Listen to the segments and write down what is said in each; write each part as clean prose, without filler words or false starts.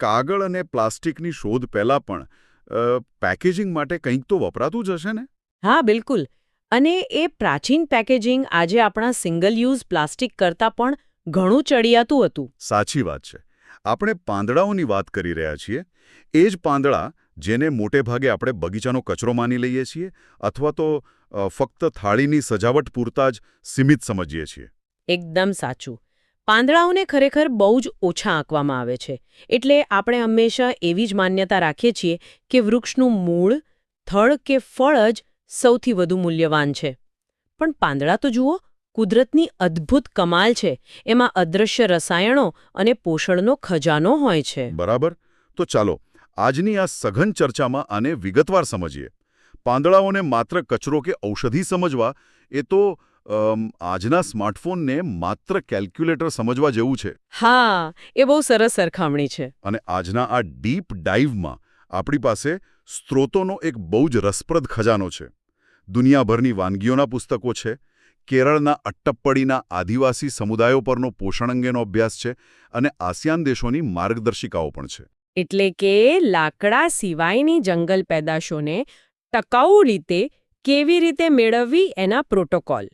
કાગળ અને પ્લાસ્ટિકની શોધ પહેલાં પણ પેકેજિંગ માટે કંઈક તો વપરાતું જ હશે ને? હા, બિલકુલ. અને એ પ્રાચીન પેકેજિંગ આજે આપણા સિંગલ યુઝ પ્લાસ્ટિક કરતાં પણ ઘણું ચડિયાતું હતું. સાચી વાત છે. આપણે પાંદડાઓની વાત કરી રહ્યા છીએ. એ જ પાંદડા જેને મોટે ભાગે આપણે બગીચાનો કચરો માની લઈએ છીએ અથવા તો ફક્ત થાળીની સજાવટ પૂરતા જ સીમિત સમજીએ છીએ. એકદમ સાચું. પાંદડાઓને ખરેખર બહુ જ ઓછા આંકવામાં આવે છે. એટલે આપણે હંમેશા એવી જ માન્યતા રાખીએ છીએ કે વૃક્ષનું મૂળ, થડ કે ફળ જ સૌથી વધુ મૂલ્યવાન છે. પણ પાંદડા તો જુઓ, કુદરતની અદ્ભુત કમાલ છે. એમાં અદૃશ્ય રસાયણો અને પોષણનો ખજાનો હોય છે. બરાબર. તો ચાલો આજની આ સઘન ચર્ચામાં આને વિગતવાર સમજીએ. પાંદડાઓને માત્ર કચરો કે ઔષધિ સમજવા એ તો આજના સ્માર્ટફોનને માત્ર કેલ્ક્યુલેટર સમજવા જેવું છે. હા, એ બહુ સરસ સરખામણી છે. અને આજના આ ડીપ ડાઇવમાં આપણી પાસે સ્ત્રોતોનો એક બહુ જ રસપ્રદ ખજાનો છે. દુનિયાભરની વાનગીઓના પુસ્તકો છે, કેરળના અટ્ટપ્પડીના આદિવાસી સમુદાયો પરનો પોષણ અંગેનો અભ્યાસ છે અને આસિયાન દેશોની માર્ગદર્શિકાઓ પણ છે. એટલે કે લાકડા સિવાયની જંગલ પેદાશોને ટકાઉ રીતે કેવી રીતે મેળવવી એના પ્રોટોકોલ.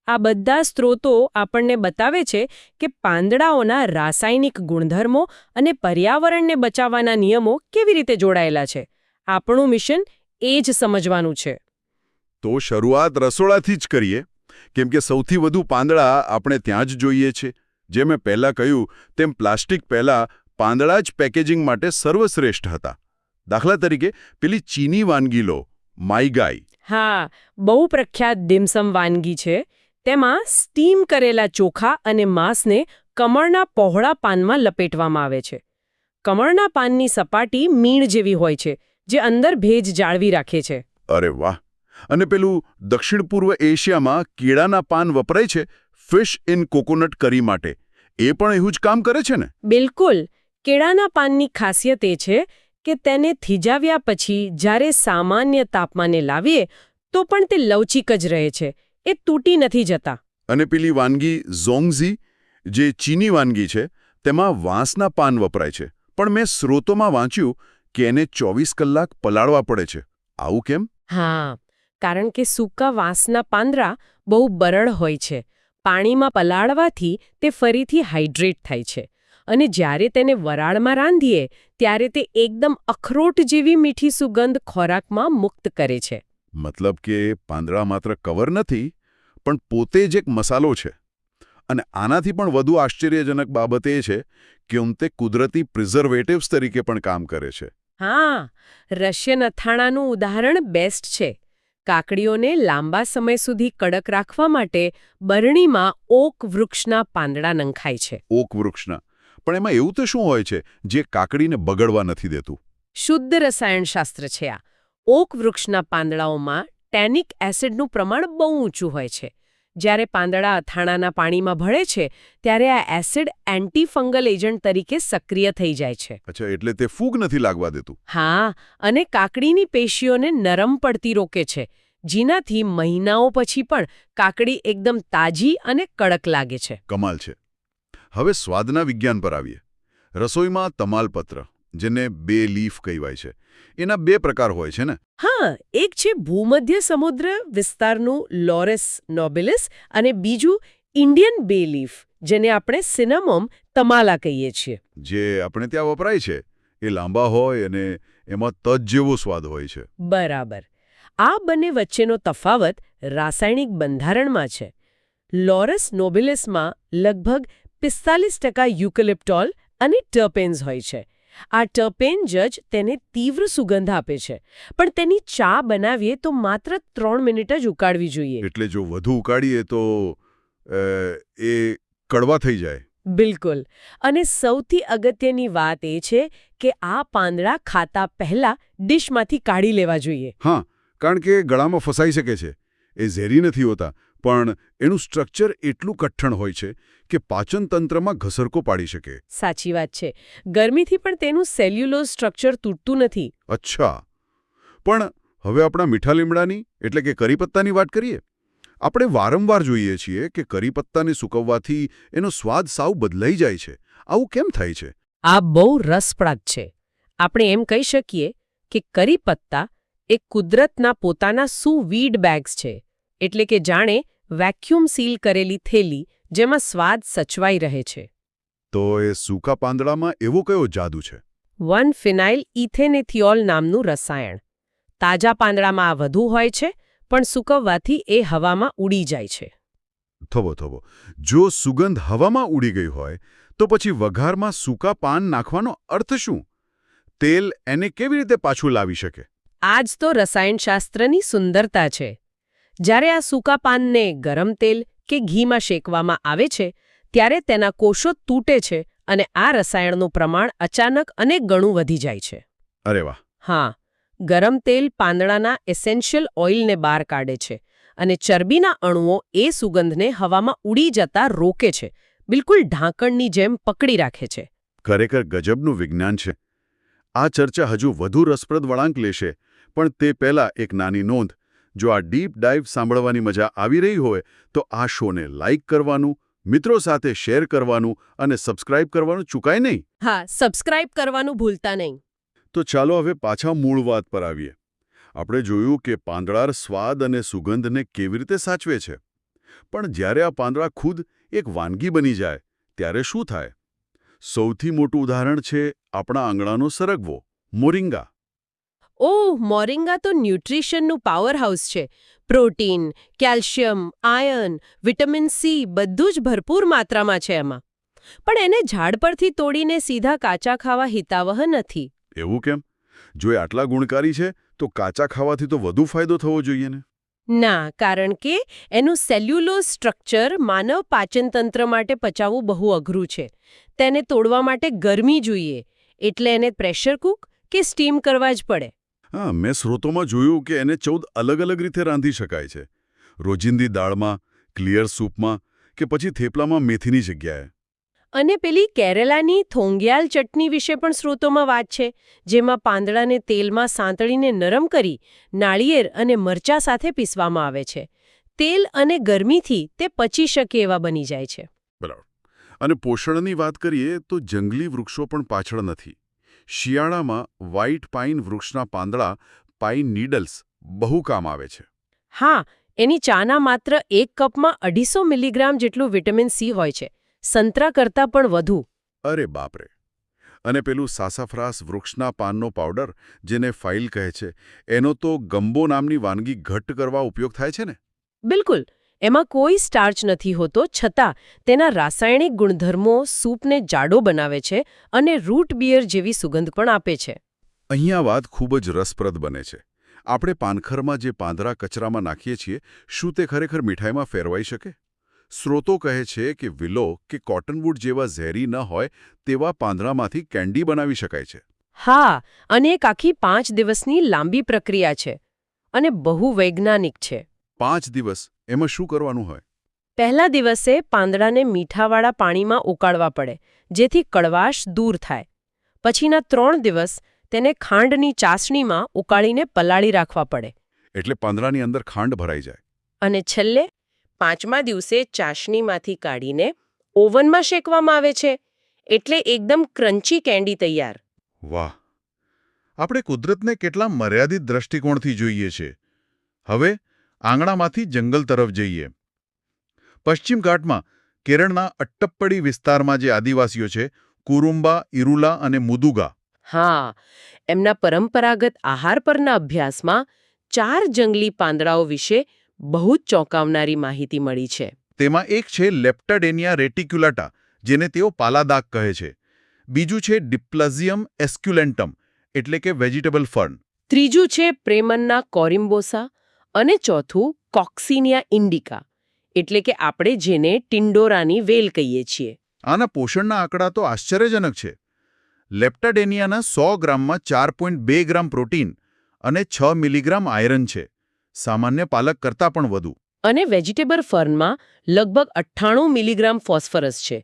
આ બધા સ્ત્રોતો આપણને બતાવે છે કે પાંદડાઓના રાસાયણિક ગુણધર્મો અને પર્યાવરણને બચાવવાના નિયમો કેવી રીતે જોડાયેલા છે. આપણું મિશન એ જ સમજવાનું છે. તો શરૂઆત રસોડાથી જ કરીએ, કેમ કે સૌથી વધુ પાંદડા આપણે ત્યાં જ જોઈએ છે. જે મેં પહેલાં કહ્યું તેમ પ્લાસ્ટિક પહેલાં પાંદડા જ પેકેજિંગ માટે સર્વશ્રેષ્ઠ હતા. દાખલા તરીકે પેલી ચીની વાનગી લો, માઈગાઈ. હા, બહુ પ્રખ્યાત ડિમસમ વાનગી છે. તેમાં સ્ટીમ કરેલા ચોખા અને માંસને કમળના પહોળા પાનમાં લપેટવામાં આવે છે. કમળના પાનની સપાટી મીણ જેવી હોય છે, જે અંદર ભેજ જાળવી રાખે છે. અરે વાહ! અને પેલું દક્ષિણ પૂર્વ એશિયામાં કેળાના પાન વપરાય છે ફિશ ઇન કોકોનટ કરી માટે. એ પણ એવું જ કામ કરે છે ને? બિલકુલ. કેળાના પાનની ખાસિયત એ છે કે તેને થીજાવ્યા પછી જ્યારે સામાન્ય તાપમાને લાવીએ તો પણ તે લવચીક જ રહે છે. એ તૂટી નથી જતા. અને પેલી વાનગી ઝોંગઝી, જે ચીની વાનગી છે, તેમાં વાંસના પાન વપરાય છે. પણ મેં સ્રોતોમાં વાંચ્યું કે એને 24 કલાક પલાળવા પડે છે. આવું કેમ? હા, કારણ કે સૂકા વાંસના પાંદડા બહુ બરડ હોય છે. પાણીમાં પલાળવાથી તે ફરીથી હાઇડ્રેટ થાય છે. અને જ્યારે તેને વરાળમાં રાંધીએ ત્યારે તે એકદમ અખરોટ જેવી મીઠી સુગંધ ખોરાકમાં મુક્ત કરે છે. મતલબ કે પાંદડા માત્ર કવર નથી, પણ પોતે જ એક મસાલો છે. અને આનાથી પણ વધુ આશ્ચર્યજનક બાબત એ છે કે તે કુદરતી પ્રિઝર્વેટિવ્સ તરીકે પણ કામ કરે છે. હા, રશિયન અથાણાનું ઉદાહરણ બેસ્ટ છે. કાકડીઓને લાંબા સમય સુધી કડક રાખવા માટે બરણીમાં ઓક વૃક્ષના પાંદડા નંખાય છે. ઓક વૃક્ષના. પણ એમાં એવું તો શું હોય છે જે કાકડીને બગડવા નથી દેતું? શુદ્ધ રસાયણશાસ્ત્ર છે આ. ઓક વૃક્ષના પાંદડાઓમાં ટેનિક એસિડનું પ્રમાણ બહુ ઊંચું હોય છે. જ્યારે પાંદડા અથાણાના પાણીમાં ભળે છે ત્યારે આ એસિડ એન્ટી-ફંગલ એજન્ટ તરીકે સક્રિય થઈ જાય છે. અચ્છા, એટલે તે ફૂગ નથી લાગવા દેતું? હા, અને કાકડીની પેશીઓને નરમ પડતી રોકે છે, જેનાથી મહિનાઓ પછી પણ કાકડી એકદમ તાજી અને કડક લાગે છે. કમાલ છે. હવે સ્વાદના વિજ્ઞાન પર આવીએ. રસોઈમાં તમાલપત્ર, જેને બે લીફ કહેવાય છે, એના બે પ્રકાર હોય છે ને? હા, એક છે ભૂમધ્ય સમુદ્ર વિસ્તારનું લોરસ નોબિલિસ અને બીજું ઇન્ડિયન બે લીફ, જેને આપણે સિનામોમ તમાલા કહીએ છીએ. જે આપણે ત્યાં વપરાય છે એ લાંબા હોય અને એમાં તજ જેવો સ્વાદ હોય છે. બરાબર. આ બંને વચ્ચેનો તફાવત રાસાયણિક બંધારણમાં છે. લોરસ નોબિલિસમાં લગભગ 45% યુકેલિપ્ટોલ અને ટર્પેન્સ હોય છે. આ ટર્પેન જ તેને તીવ્ર સુગંધ આપે છે. પણ તેની ચા બનાવીએ તો માત્ર 3 મિનિટ જ ઉકાળવી જોઈએ. એટલે જો વધુ ઉકાળીએ તો એ કડવા થઈ જાય. બિલકુલ. અને સૌથી અગત્યની વાત એ છે કે આ પાંદડા ખાતા પહેલા ડીશમાંથી કાઢી લેવા જોઈએ. હા, કારણ કે ગળામાં ફસાઈ શકે છે. એ ઝેરી નથી હોતા, પણ એનું સ્ટ્રક્ચર એટલું કઠણ હોય છે કે પાચન તંત્રમાં ઘસરકો પાડી શકે. સાચી વાત છે. ગરમીથી પણ તેનું સેલ્યુલોઝ સ્ટ્રક્ચર તૂટતું નથી. અચ્છા. પણ હવે આપણા મીઠા લીમડાની એટલે કે કરીપત્તાની વાત કરીએ. આપણે વારંવાર જોઈએ છીએ કે કરીપત્તાને સૂકવવાથી એનો સ્વાદ સાવ બદલાઈ જાય છે. આવું કેમ થાય છે? આ બહુ રસપ્રદ છે. આપણે એમ કહી શકીએ કે કરી પત્તા એ કુદરતના પોતાના વીડ બેગ્સ છે, એટલે કે જાણે વેક્યુમ સીલ કરેલી થેલી જેમાં સ્વાદ સચવાઈ રહે છે. તો એ સૂકા પાંદડામાં એવો કયો જાદુ છે? 1-ફિનાઇલ ઇથેનેથિયોલ નામનું રસાયણ. તાજા પાંદડામાં આ વધુ હોય છે, પણ સૂકવવાથી એ હવામાં ઉડી જાય છે. થોભો જો સુગંધ હવામાં ઉડી ગઈ હોય તો પછી વઘારમાં સૂકા પાન નાખવાનો અર્થ શું? તેલ એને કેવી રીતે પાછું લાવી શકે? આ જ તો રસાયણશાસ્ત્રની સુંદરતા છે. જ્યારે આ સૂકા પાનને ગરમ તેલ કે ઘીમાં શેકવામાં આવે છે, ત્યારે તેના કોષો તૂટે છે અને આ રસાયણનું પ્રમાણ અચાનક અનેક ગણું વધી જાય છે. અરે વાહ! હા, ગરમ તેલ પાંદડાના એસેન્શિયલ ઓઇલને બહાર કાઢે છે અને ચરબીના અણુઓ એ સુગંધને હવામાં ઉડી જતા રોકે છે, બિલકુલ ઢાંકણની જેમ પકડી રાખે છે. ખરેખર ગજબનું વિજ્ઞાન છે. આ ચર્ચા હજુ વધુ રસપ્રદ વળાંક લેશે, પણ તે પહેલાં એક નાની નોંધ. જો આ ડીપ ડાઇવ સાંભળવાની મજા આવી રહી હોય તો આ શોને લાઇક કરવાનું, મિત્રો સાથે શેર કરવાનું અને સબસ્ક્રાઇબ કરવાનું ચૂકાય નહીં. હા, સબસ્ક્રાઇબ કરવાનું ભૂલતા નહીં. તો ચાલો હવે પાછા મૂળ વાત પર આવીએ. આપણે જોયું કે પાંદડા સ્વાદ અને સુગંધને કેવી રીતે સાચવે છે. પણ જ્યારે આ પાંદડા ખુદ એક વાનગી બની જાય ત્યારે શું થાય? સૌથી મોટું ઉદાહરણ છે આપણા આંગણાનો સરગવો, મોરિંગા. ઓહ, મોરિંગા તો ન્યુટ્રિશનનું પાવરહાઉસ છે. Protein, calcium, iron, vitamin C બધું જ ભરપૂર માત્રામાં છે એમાં. પણ એને ઝાડ પરથી તોડીને સીધા કાચા ખાવા હિતાવહ નથી. એવું કેમ? જો એ આટલા ગુણકારી છે તો કાચા ખાવાથી તો વધુ ફાયદો થવો જોઈએ ને? ના, કારણ કે એનું સેલ્યુલોઝ સ્ટ્રક્ચર માનવ પાચનતંત્ર માટે પચાવવું બહુ અઘરું છે. તેને તોડવા માટે ગરમી જોઈએ, એટલે એને પ્રેશર કુક કે સ્ટીમ કરવા જ પડે. હા, મેં સ્રોતોમાં જોયું કે એને 14 અલગ-અલગ રીતે રાંધી શકાય છે. રોજિંદી દાળમાં, ક્લિયર સૂપમાં કે પછી થેપલામાં મેથીની જગ્યાએ. અને પેલી કેરેલાની થોંગિયાલ ચટણી વિશે પણ સ્રોતોમાં વાત છે, જેમાં પાંદડાને તેલમાં સાંતળીને નરમ કરી નાળિયેર અને મરચાં સાથે પીસવામાં આવે છે. તેલ અને ગરમીથી તે પચી શકે એવા બની જાય છે. બરાબર. અને પોષણની વાત કરીએ તો જંગલી વૃક્ષો પણ પાછળ નથી. શિયાળામાં વ્હાઇટ પાઇન વૃક્ષના પાંદડા, પાઇન નીડલ્સ, બહુ કામ આવે છે. હા, એની ચાના માત્ર 1 કપમાં 250 મિલીગ્રામ જેટલું વિટામિન સી હોય છે, સંતરા કરતાં પણ વધુ. અરે બાપરે! અને પેલું સાસાફ્રાસ વૃક્ષના પાનનો પાવડર, જેને ફાઇલ કહે છે, એનો તો ગંબો નામની વાનગી ઘટ્ટ કરવા ઉપયોગ થાય છે ને? બિલકુલ. એમાં કોઈ સ્ટાર્ચ નથી હોતો, છતાં તેના રાસાયણિક ગુણધર્મો સૂપને જાડો બનાવે છે અને રૂટ બિયર જેવી સુગંધ પણ આપે છે. અહીંયા વાત ખૂબ જ રસપ્રદ બને છે. આપણે પાનખરમાં જે પાંદડા કચરામાં નાખીએ છીએ, શું તે ખરેખર મીઠાઈમાં ફેરવાઈ શકે? સ્રોતો કહે છે કે વિલો કે કોટનવુડ જેવા ઝેરી ન હોય તેવા પાંદડામાંથી કેન્ડી બનાવી શકાય છે. હા, અને એક આખી 5 દિવસની લાંબી પ્રક્રિયા છે અને બહુ વૈજ્ઞાનિક છે. 5 દિવસ? એમાં શું કરવાનું હોય? પહેલા દિવસે પાંદડાને મીઠાવાળા પાણીમાં ઉકાળવા પડે, જેથી કડવાશ દૂર થાય. પછીના 3 દિવસ તેને ખાંડની ચાસણીમાં ઉકાળીને પલાળી રાખવા પડે. એટલે પાંદડાની અંદર ખાંડ ભરાઈ જાય. અને છેલ્લે 5મા દિવસે ચાસણીમાંથી કાઢીને ઓવનમાં શેકવામાં આવે છે, એટલે એકદમ ક્રન્ચી કેન્ડી તૈયાર. વાહ! આપણે કુદરતને કેટલા મર્યાદિત દ્રષ્ટિકોણથી જોઈએ છે. હવે આંગણામાંથી જંગલ તરફ જઈએ. પશ્ચિમ ઘાટમાં કેરળના અટ્ટપ્પડી વિસ્તારમાં જે આદિવાસીઓ છે, કુરુમ્બા, ઇરુલા અને મુદુગા. હા, એમના પરંપરાગત આહાર પરના અભ્યાસમાં 4 જંગલી પાંદડાઓ વિશે બહુ જ ચોંકાવનારી માહિતી મળી છે. તેમાં એક છે લેપ્ટાડેનિયા રેટિક્યુલાટા, જેને તેઓ પાલાદાક કહે છે. બીજું છે ડિપ્લઝિયમ એસ્ક્યુલેન્ટમ, એટલે કે વેજીટેબલ ફર્ન. ત્રીજું છે પ્રેમનના કોરિમ્બોસા અને ચોથું કોક્સિનિયા ઇન્ડિકા, એટલે કે આપણે જેને ટિન્ડોરાની વેલ કહીએ છીએ. આના પોષણના આંકડા તો આશ્ચર્યજનક છે. લેપ્ટાડેનિયાના 100 ગ્રામમાં 4.2 ગ્રામ પ્રોટીન અને 6 મિલીગ્રામ આયરન છે, સામાન્ય પાલક કરતાં પણ વધુ. અને વેજીટેબલ ફર્નમાં લગભગ 98 મિલીગ્રામ ફોસ્ફરસ છે.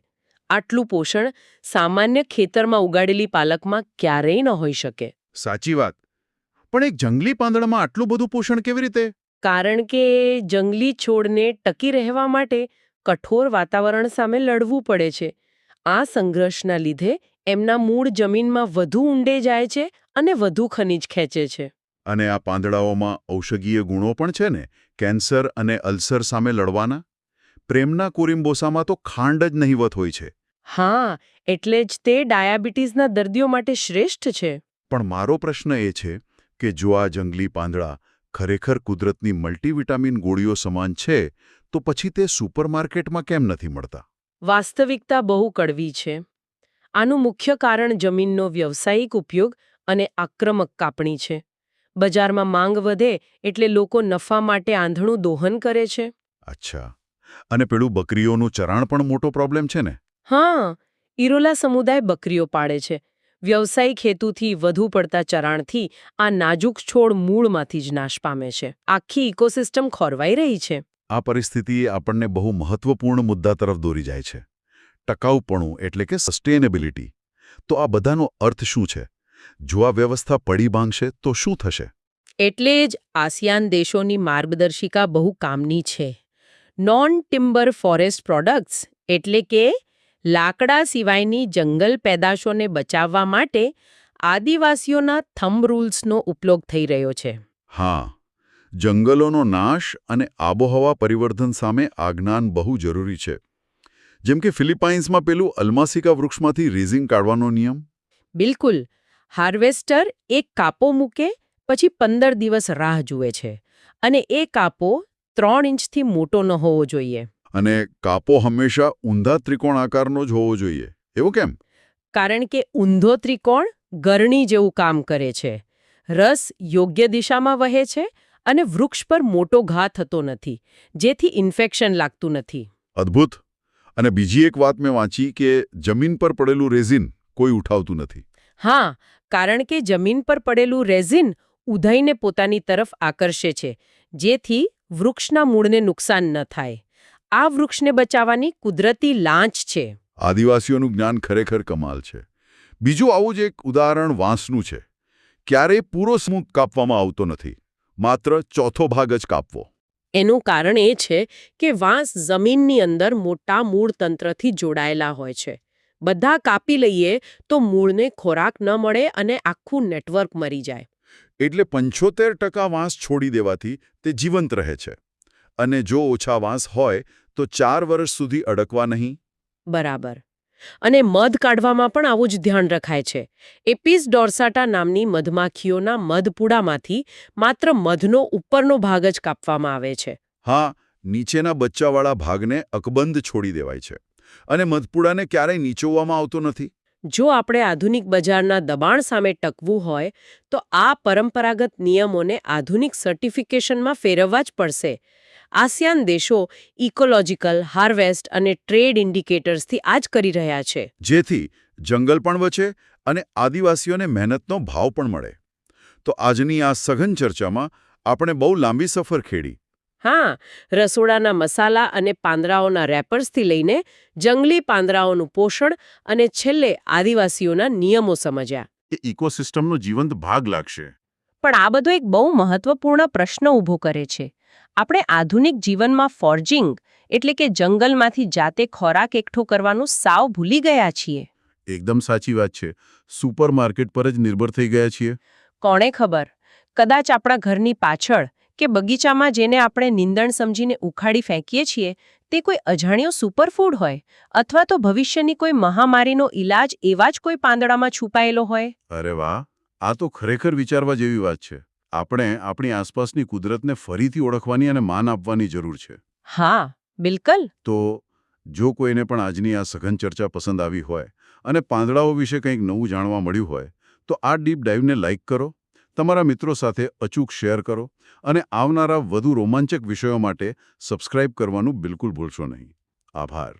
આટલું પોષણ સામાન્ય ખેતરમાં ઉગાડેલી પાલકમાં ક્યારેય ન હોઈ શકે. સાચી વાત. પણ એક જંગલી પાંદડામાં આટલું બધું પોષણ કેવી રીતે? કારણ કે જંગલી છોડને ટકી રહેવા માટે કઠોર વાતાવરણ સામે લડવું પડે છે. આ સંઘર્ષના લીધે એમના મૂળ જમીનમાં વધુ ઊંડે જાય છે અને વધુ ખનિજ ખેંચે છે. અને આ પાંદડાઓમાં ઔષધીય ગુણો પણ છે ને, કેન્સર અને અલ્સર સામે લડવાના. પ્રેમના કોરિમ્બોસામાં તો ખાંડ જ નહિવત હોય છે. હા, એટલે જ તે ડાયાબિટીસના દર્દીઓ માટે શ્રેષ્ઠ છે. પણ મારો પ્રશ્ન એ છે કે જો આ જંગલી પાંદડા ખરેખર કુદરતની મલ્ટીવિટામિન ગોળીઓ સમાન છે, તો પછી તે સુપરમાર્કેટમાં કેમ નથી મળતા? વાસ્તવિકતા બહુ કડવી છે. આનું મુખ્ય કારણ જમીનનો વ્યવસાયિક ઉપયોગ અને આક્રમક કાપણી છે. બજારમાં માંગ વધે એટલે લોકો નફા માટે આંધળું દોહન કરે છે. અચ્છા. અને પેલું બકરીઓનું ચરાણ પણ મોટો પ્રોબ્લેમ છે ને? હા, ઇરોલા સમુદાય બકરીઓ પાળે છે. વ્યવસાયિક હેતુથી વધુ પડતા ચરાણથી આ નાજુક છોડ મૂળમાંથી જ નાશ પામે છે. આખી ઇકોસિસ્ટમ ખોરવાઈ રહી છે. આ પરિસ્થિતિ આપણને બહુ મહત્વપૂર્ણ મુદ્દા તરફ દોરી જાય છે. ટકાઉપણું એટલે કે સસ્ટેનેબિલિટી. તો આ બધાનો અર્થ શું છે? જો આ વ્યવસ્થા પડી ભાંગશે તો શું થશે? એટલે જ આસિયાન દેશોની માર્ગદર્શિકા બહુ કામની છે. નોન ટિમ્બર ફોરેસ્ટ પ્રોડક્ટ્સ એટલે કે લાકડા સિવાયની જંગલ પેદાશોને બચાવવા માટે આદિવાસીઓના થંબ રૂલ્સનો ઉપયોગ થઈ રહ્યો છે. હા, જંગલોનો નાશ અને આબોહવા પરિવર્તન સામે આ જ્ઞાન બહુ જરૂરી છે. જેમ કે ફિલિપાઇન્સમાં પેલું અલ્માસિકા વૃક્ષમાંથી રેઝિન કાઢવાનો નિયમ. બિલકુલ. હાર્વેસ્ટર એક કાપો મૂકે પછી 15 દિવસ રાહ જુએ છે અને એ કાપો 3 ઇંચથી મોટો ન હોવો જોઈએ. અને કાપો હંમેશા ઊંધા ત્રિકોણ આકારનો જ હોવો જોઈએ. એવું કેમ? કારણ કે ઊંધો ત્રિકોણ ગરણી જેવું કામ કરે છે. રસ યોગ્ય દિશામાં વહે છે અને વૃક્ષ પર મોટો ઘા થતો નથી, જેથી ઇન્ફેક્શન લાગતું નથી. અદ્ભુત. અને બીજી એક વાત મેં વાંચી કે જમીન પર પડેલું રેઝિન કોઈ ઉઠાવતું નથી. હા, કારણ કે જમીન પર પડેલું રેઝિન ઉધઈને પોતાની તરફ આકર્ષે છે, જેથી વૃક્ષના મૂળને નુકસાન ન થાય. આ વૃક્ષને બચાવવાની કુદરતી લાંચ છે. આદિવાસીઓનું જ્ઞાન ખરેખર કમાલ છે. બીજું આવું જ એક ઉદાહરણ વાંસનું છે. ક્યારેય પૂરો સ્મૂથ કાપવામાં આવતો નથી, માત્ર ચોથો ભાગ જ કાપવો. એનું કારણ એ છે કે વાંસ જમીનની અંદર મોટા મૂળ તંત્રથી જોડાયેલા હોય છે. બધા કાપી લઈએ તો મૂળને ખોરાક ન મળે અને આખું નેટવર્ક મરી જાય. એટલે 75% વાંસ છોડી દેવાથી તે જીવંત રહે છે. અને જો ઓછા વાંસ હોય તો 4 વર્ષ સુધી અડકવા નહીં. બરાબર. અને મધ કાઢવામાં પણ આવું જ ધ્યાન રખાય છે. એપિસ ડોર્સાટા નામની મધમાખીઓના મધપૂડામાંથી માત્ર મધનો ઉપરનો ભાગ જ કાપવામાં આવે છે. હા, નીચેના બચ્ચાવાળા ભાગને અકબંધ છોડી દેવાય છે. અને મધપૂડાને ક્યારેય નીચોવવામાં આવતો નથી. જો આપણે આધુનિક બજારના દબાણ સામે ટકવું હોય તો આ પરંપરાગત નિયમોને આધુનિક સર્ટિફિકેશનમાં ફેરવવા જ પડશે. આસિયાન દેશો ઇકોલોજીકલ, હાર્વેસ્ટ અને ટ્રેડ ઇન્ડિકેટર્સથી આ જ કરી રહ્યા છે. જેથી જંગલ પણ બચે અને આદિવાસીઓને મહેનતનો ભાવ પણ મળે. તો આજની આ સઘન ચર્ચામાં આપણે બહુ લાંબી સફર ખેડી. હા, રસોડાના મસાલા અને પાંદડાઓના રેપર્સથી લઈને જંગલી પાંદડાઓનું પોષણ અને છેલ્લે આદિવાસીઓના નિયમો સમજ્યા. એ ઇકોસિસ્ટમનો જીવંત ભાગ લાગશે. પણ આ બધો એક બહુ મહત્વપૂર્ણ પ્રશ્ન ઊભો કરે છે. આપણે આધુનિક જીવનમાં ફોર્જિંગ એટલે કે જંગલમાંથી જાતે ખોરાક એકઠો કરવાનું સાવ ભૂલી ગયા છીએ. એકદમ સાચી વાત છે. સુપરમાર્કેટ પર જ નિર્ભર થઈ ગયા છીએ. કોણે ખબર, કદાચ આપણા ઘરની પાછળ કે બગીચામાં જેને આપણે નીંદણ સમજીને ઉખાડી ફેંકીએ છીએ તે કોઈ અજાણ્યો સુપરફૂડ હોય અથવા તો ભવિષ્યની કોઈ મહામારીનો ઈલાજ એવા જ કોઈ પાંદડામાં છુપાયેલો હોય. અરે વાહ, આ તો ખરેખર વિચારવા જેવી વાત છે. આપણે આપણી આસપાસની કુદરતને ફરીથી ઓળખવાની અને માન આપવાની જરૂર છે. હા, બિલકુલ. તો જો કોઈને પણ આજની આ સઘન ચર્ચા પસંદ આવી હોય અને પાંદડાઓ વિશે કંઈક નવું જાણવા મળ્યું હોય તો આ ડીપ ડાઇવને લાઇક કરો, તમારા મિત્રો સાથે અચૂક શેર કરો અને આવનારા વધુ રોમાંચક વિષયો માટે સબસ્ક્રાઇબ કરવાનું બિલકુલ ભૂલશો નહીં. આભાર.